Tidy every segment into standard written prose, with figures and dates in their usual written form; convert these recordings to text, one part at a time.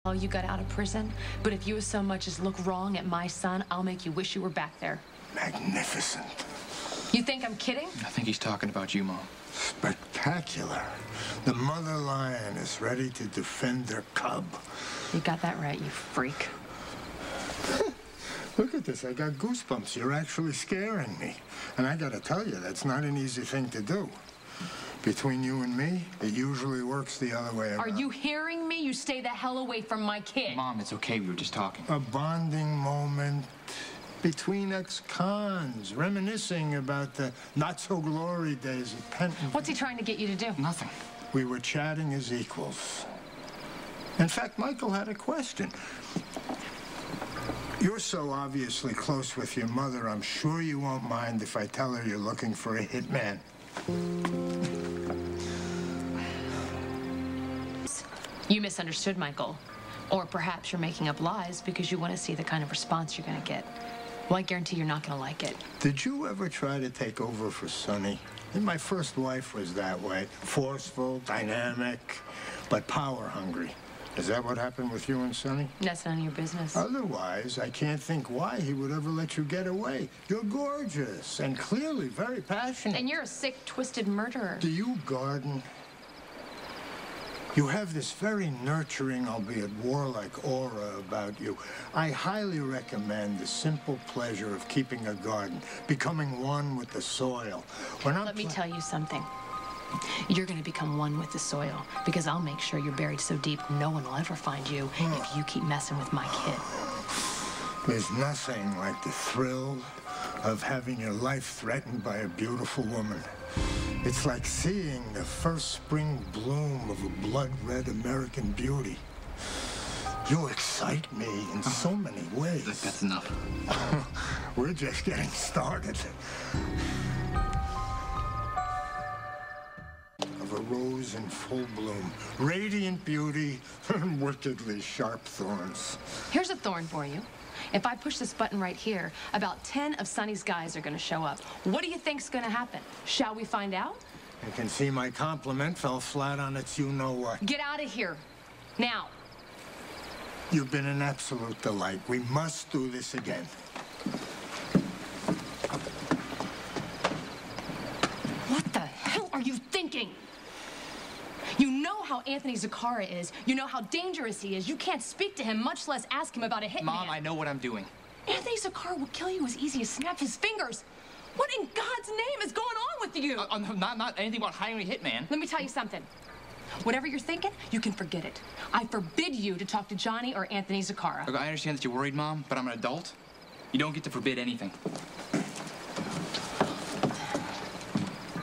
Oh, you got out of prison, but if you so much as look wrong at my son, I'll make you wish you were back there. Magnificent. You think I'm kidding? I think he's talking about you, Mom. Spectacular. The mother lion is ready to defend their cub. You got that right, you freak. Look at this. I got goosebumps. You're actually scaring me. And I gotta tell you, that's not an easy thing to do. Between you and me, it usually works the other way around. Are you hearing me? You stay the hell away from my kid. Mom, it's okay. We were just talking. A bonding moment between ex-cons, reminiscing about the not-so-glory days at Penton. What's he trying to get you to do? Nothing. We were chatting as equals. In fact, Michael had a question. You're so obviously close with your mother, I'm sure you won't mind if I tell her you're looking for a hitman. You misunderstood, Michael. Or perhaps you're making up lies because you want to see the kind of response you're going to get. Well, I guarantee you're not going to like it. Did you ever try to take over for Sonny? My first wife was that way. Forceful, dynamic, but power-hungry. Is that what happened with you and Sonny? That's none of your business. Otherwise, I can't think why he would ever let you get away. You're gorgeous and clearly very passionate. And you're a sick, twisted murderer. Do you garden? You have this very nurturing, albeit warlike aura about you. I highly recommend the simple pleasure of keeping a garden, becoming one with the soil. Let me tell you something. You're going to become one with the soil, because I'll make sure you're buried so deep no one will ever find you if you keep messing with my kid. There's nothing like the thrill of having your life threatened by a beautiful woman. It's like seeing the first spring bloom of a blood-red American beauty. You excite me in so many ways. That's enough. We're just getting started. Of a rose in full bloom, radiant beauty, and wickedly sharp thorns. Here's a thorn for you. If I push this button right here, about 10 of Sonny's guys are going to show up. What do you think's going to happen? Shall we find out? You can see my compliment fell flat on its you-know-what. Get out of here. Now. You've been an absolute delight. We must do this again. What the hell are you thinking? You know how Anthony Zacchara is. You know how dangerous he is. You can't speak to him, much less ask him about a hitman. Mom, I know what I'm doing. Anthony Zacchara will kill you as easy as snap his fingers. What in God's name is going on with you? Not anything about hiring a hitman. Let me tell you something. Whatever you're thinking, you can forget it. I forbid you to talk to Johnny or Anthony Zacchara. Look, I understand that you're worried, Mom, but I'm an adult. You don't get to forbid anything.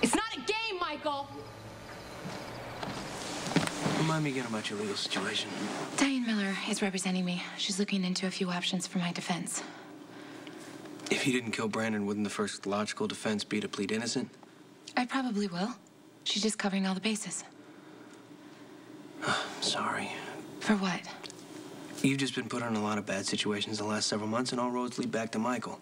It's not a game, Michael. Remind me again about your legal situation. Diane Miller is representing me. She's looking into a few options for my defense. If you didn't kill Brandon, wouldn't the first logical defense be to plead innocent? I probably will. She's just covering all the bases. Sorry. For what? You've just been put in a lot of bad situations the last several months, and all roads lead back to Michael.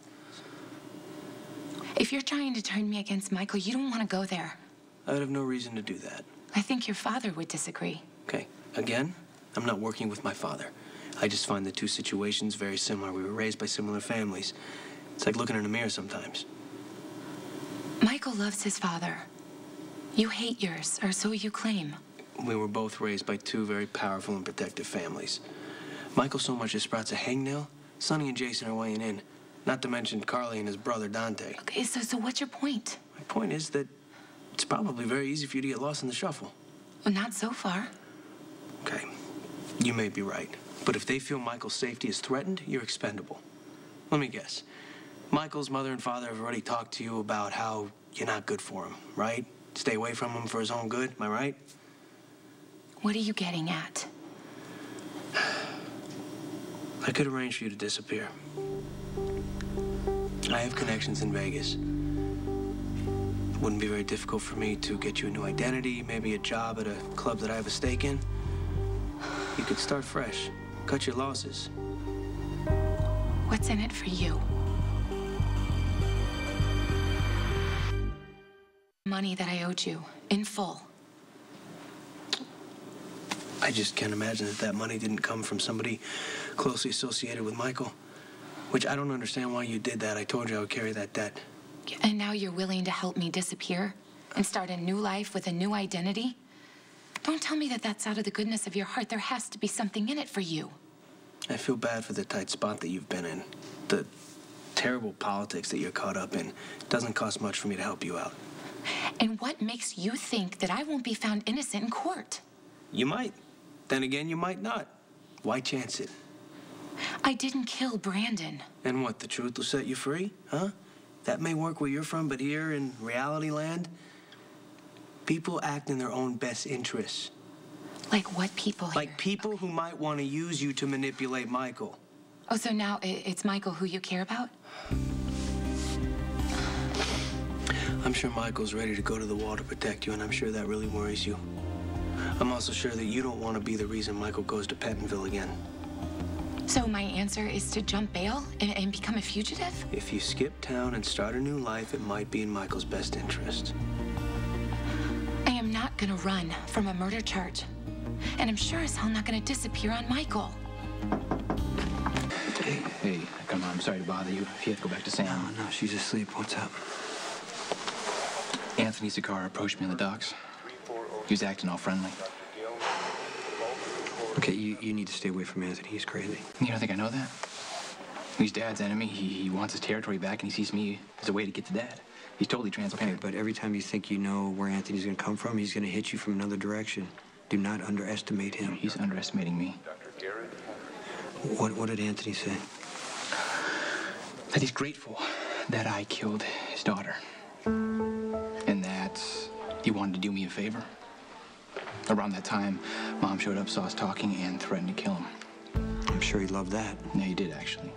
If you're trying to turn me against Michael, you don't want to go there. I would have no reason to do that. I think your father would disagree. Okay, again, I'm not working with my father. I just find the two situations very similar. We were raised by similar families. It's like looking in a mirror sometimes. Michael loves his father. You hate yours, or so you claim. We were both raised by two very powerful and protective families. Michael so much as sprouts a hangnail, Sonny and Jason are weighing in. Not to mention Carly and his brother, Dante. Okay, so what's your point? My point is that it's probably very easy for you to get lost in the shuffle. Well, not so far. Okay, you may be right. But if they feel Michael's safety is threatened, you're expendable. Let me guess. Michael's mother and father have already talked to you about how you're not good for him, right? Stay away from him for his own good, am I right? What are you getting at? I could arrange for you to disappear. I have connections in Vegas. It wouldn't be very difficult for me to get you a new identity, maybe a job at a club that I have a stake in. You could start fresh, cut your losses. What's in it for you? Money that I owed you, in full. I just can't imagine that that money didn't come from somebody closely associated with Michael. Which I don't understand why you did that. I told you I would carry that debt. And now you're willing to help me disappear and start a new life with a new identity? Don't tell me that that's out of the goodness of your heart. There has to be something in it for you. I feel bad for the tight spot that you've been in. The terrible politics that you're caught up in. It doesn't cost much for me to help you out. And what makes you think that I won't be found innocent in court? You might. Then again, you might not. Why chance it? I didn't kill Brandon. And what, the truth will set you free? Huh? That may work where you're from, but here in reality land, people act in their own best interests. Like what people here? Like people who might want to use you to manipulate Michael. Oh, so now it's Michael who you care about? I'm sure Michael's ready to go to the wall to protect you, and I'm sure that really worries you. I'm also sure that you don't want to be the reason Michael goes to Pettinville again. So my answer is to jump bail and become a fugitive? If you skip town and start a new life, it might be in Michael's best interest. I am not gonna run from a murder charge. And I'm sure as hell not gonna disappear on Michael. Hey, come on, I'm sorry to bother you. If you have to go back to Sam. No, she's asleep. What's up? Anthony Zacchara approached me on the docks. He was acting all friendly. Okay, you need to stay away from Anthony. He's crazy. You don't think I know that? He's Dad's enemy. He wants his territory back, and he sees me as a way to get to Dad. He's totally transparent. Okay, but every time you think you know where Anthony's going to come from, he's going to hit you from another direction. Do not underestimate him. He's underestimating me. What did Anthony say? That he's grateful that I killed his daughter. And that he wanted to do me a favor. Around that time, Mom showed up, saw us talking, and threatened to kill him. I'm sure he loved that. Yeah, he did, actually.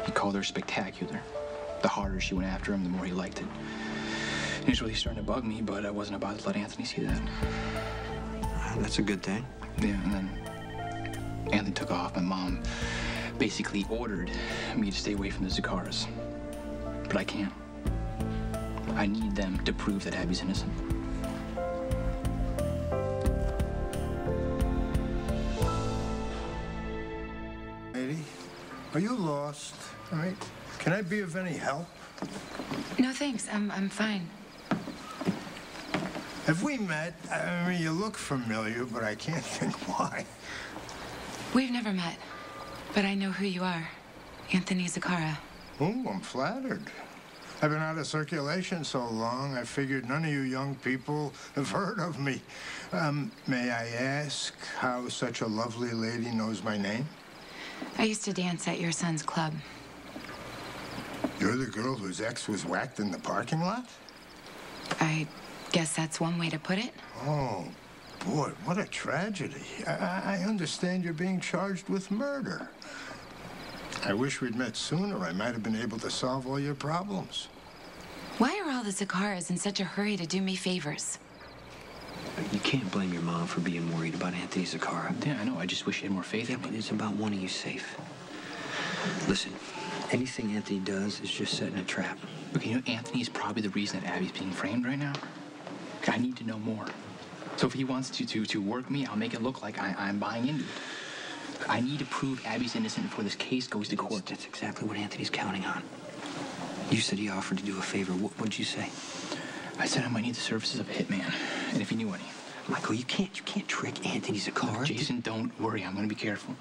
He called her spectacular. The harder she went after him, the more he liked it. It was really starting to bug me, but I wasn't about to let Anthony see that. That's a good thing. Yeah, and then Anthony took off. My mom basically ordered me to stay away from the Zaccharas. But I can't. I need them to prove that Abby's innocent. Lady, are you lost? I mean, can I be of any help? No, thanks. I'm fine. Have we met? I mean, you look familiar, but I can't think why. We've never met, but I know who you are. Anthony Zacchara. Oh, I'm flattered. I've been out of circulation so long, I figured none of you young people have heard of me. May I ask how such a lovely lady knows my name? I used to dance at your son's club. You're the girl whose ex was whacked in the parking lot? I guess that's one way to put it. Oh, boy, what a tragedy. I understand you're being charged with murder. I wish we'd met sooner. I might have been able to solve all your problems. Why are all the Zaccharas in such a hurry to do me favors? You can't blame your mom for being worried about Anthony Zacchara. Yeah, I know. I just wish she had more faith Yeah, in but me. it's about wanting you safe. Listen, anything Anthony does is just setting a trap. Okay, you know, Anthony is probably the reason that Abby's being framed right now. I need to know more. So if he wants to work me, I'll make it look like I'm buying into it. I need to prove Abby's innocent before this case goes to court. That's exactly what Anthony's counting on. You said he offered to do a favor. What'd you say? I said I might need the services of a hitman, and if he knew any. Michael, you can't trick Anthony Zacchara. Look, Jason, don't worry. I'm going to be careful.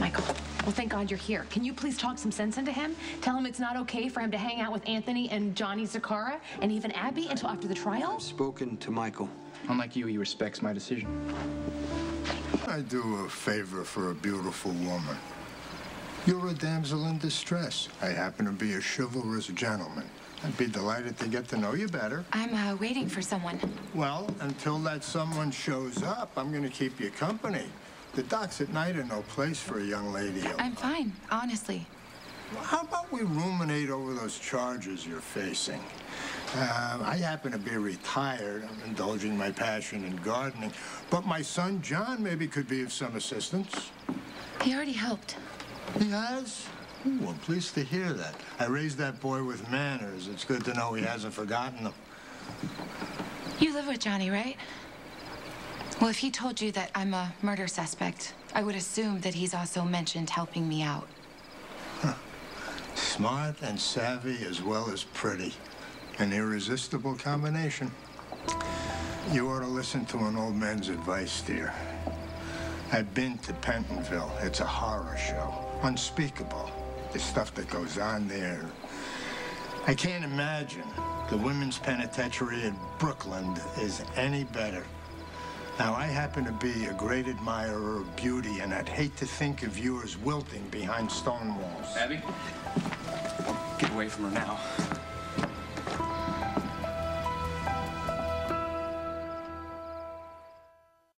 Michael, well, thank God you're here. Can you please talk some sense into him? Tell him it's not okay for him to hang out with Anthony and Johnny Zacchara and even Abby until after the trial? I've spoken to Michael. Unlike you, he respects my decision. I do a favor for a beautiful woman. You're a damsel in distress. I happen to be a chivalrous gentleman. I'd be delighted to get to know you better. I'm waiting for someone. Well, until that someone shows up, I'm going to keep you company. The docks at night are no place for a young lady. I'm fine, honestly. How about we ruminate over those charges you're facing? I happen to be retired. I'm indulging my passion in gardening. But my son, John, maybe could be of some assistance. He already helped. He has? Ooh, I'm pleased to hear that. I raised that boy with manners. It's good to know he hasn't forgotten them. You live with Johnny, right? Well, if he told you that I'm a murder suspect, I would assume that he's also mentioned helping me out. Huh. Smart and savvy as well as pretty. An irresistible combination. You ought to listen to an old man's advice, dear. I've been to Pentonville. It's a horror show. Unspeakable. The stuff that goes on there. I can't imagine the women's penitentiary in Brooklyn is any better. Now, I happen to be a great admirer of beauty, and I'd hate to think of you as wilting behind stone walls. Abby? Get away from her now.